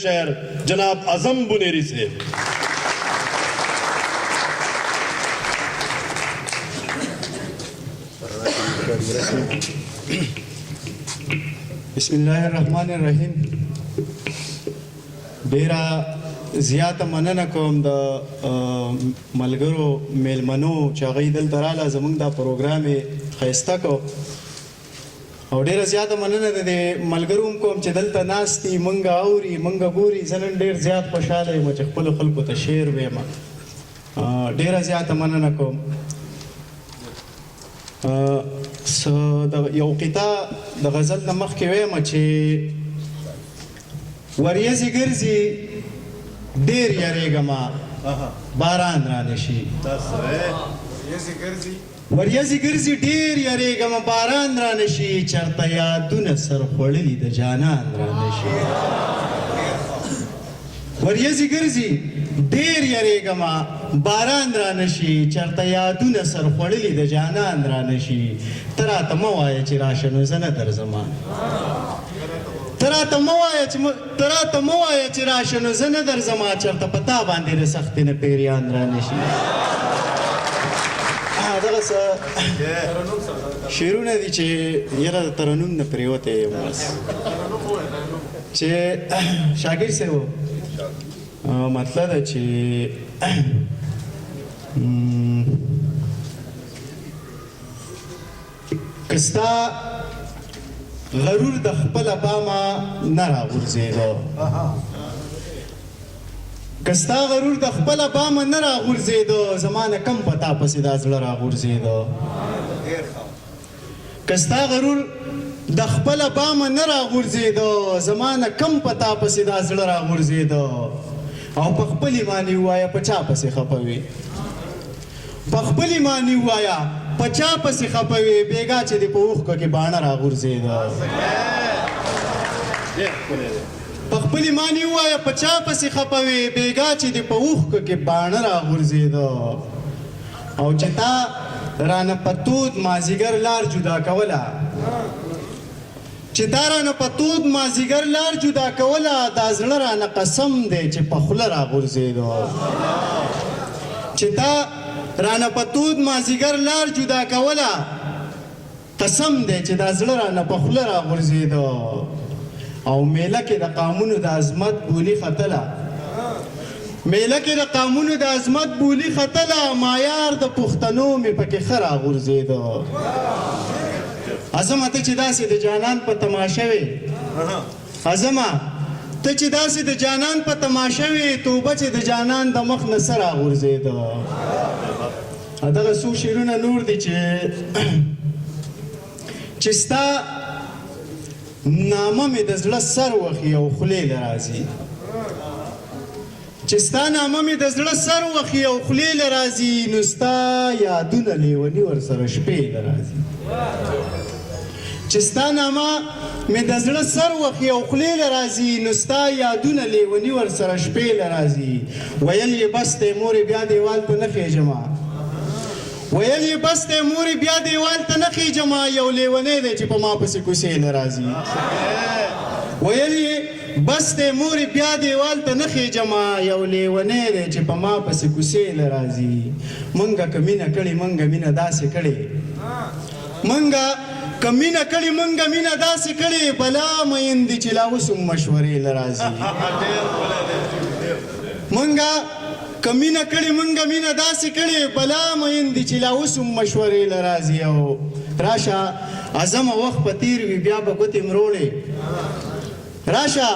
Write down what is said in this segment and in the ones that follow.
شاعر جناب اعظم بنیری سے. بسم الله الرحمن الرحیم. ډیره زیاته مننه کوم د ملګرو میلمنو چې هغوی دلته راله زموږ دا پروګرام یې ښایسته کو او ډیره زیاته مننه د دې ملګرو هم کوم چې دلته ناست دي موږ اوري موږ ګوري. زه نن ډېر زیات خوشحاله یم چې خپلو خلکو ته شعر ویم. ډیره زیاته مننه کوم. یو قطعه د غزل نه مخکې ویم چې وریځې ګرځي ډېر یریږمه باران رانه شي. وریځې ګرځي ډېر یریږمه باران رانه شي چېرته یادونه سر خوړلي د جانان رانه شي. وریځې ګرځي ډېر یریږمه باران رانه شي چېرته یادونه سر خوړلي د جانان رانه شي. ته راته مه وایه چې راشه نو زه نه درځمه. ته راته مه وایه چې راشه نو زه نه درځمه چېرته په تا باندې د سختې نه پیریان رانه شي. دغه څه شعرونه دي چې یاره د ترنم نه پرېوتی یم بس چې شاګر صاحب مطلب ده چې که ستا غرور د خپله بامه نه راغورځېده که ستا غرور د خپله بامه نه راغورځېده زما نه کم په تا پسې دا زړه راغورځېده. که ستا غرور د خپله بامه نه راغورځېده زما نه کم په تا پسې دا زړه راغورځېده. او په خپل ایماني ووایه په چا پسې خفه وې. په خپل ایماني ووایه په چا پسې خفه وې بېګا چې دې په اوښکو کې باڼه راغورځېده. په خپل ایماني ووایه په چا پسې خفه وې بېګا چې دې په اوښکو کې باڼه راغورځېده. او چې تا رانه په تود مازدیګر لار جدا کوله چې تا رانه په تود مازدیګر لار جدا کوله دا زړه رانه قسم دی چې په خوله راغورځېده. چې تا رانه په تود مازدیګر لار جدا کوله قسم دی چې دا زړه رانه په خوله راغورځېده. او میله کې د قامونو د عظمت بولي ختله میله کې د قامونو د عظمت بولي ختله معیار د پښتنو مې پکې ښه راغورځېده. عظمه ته چې داسې د جانان په تماشه وې عظمه ته چې داسې د جانان په تماشه وې توبه چې د جانان د مخ نه څه راغورځېده. دغه څو شعرونه نور دي چې ستا نامه مې د زړه سر وخي او خولې له راځي. چې ستا نامه مې د زړه سر وخي او خولې له راځي نو ستا یادونه لیوني ورسره شپې له راځي. چې ستا نامه مې د زړه سر وخي او خولې له راځي نو ستا یادونه لیوني ورسره شپې له راځي. ویل یې بس دی مورې بیا دیوال ته نه خېژمه ویل یې بس دی مورې بیا دیوال ته نه خېژمه یو لیونی دی چې په ما پسې کوڅې له راځي. ویل یې بس دی مورې بیا دیوال ته نه خېژمه یو لیونی دی چې په ما پسې کوڅې له راځي. مونږه که مینه کړې مونږه مینه داسې کړې مونږه که مینه کړې مونږه مینه داسې کړې بلا میندې چې لا اوس هم مشورې له راځي. مونږه که مینه کړې مونږه مینه داسې کړې بلا میندې چې لا اوس هم مشورې له راځي. او راشه اعظمه وخت په تیر وي بیا به ګوتې مروړې راشه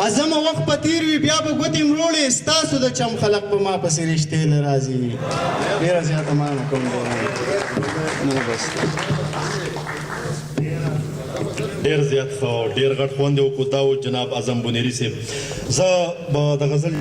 اعظمه وخت په تیر وي بیا به ګوتې مروړې ستاسو د چم خلق په ما پسې رشتې له راځي. ډېره زیاته مننه کوم بس ډېر زیات ښه ډېر غټ خوند یې وکړو دا و جناب اعظم بنیري صاحب. زه به د غزل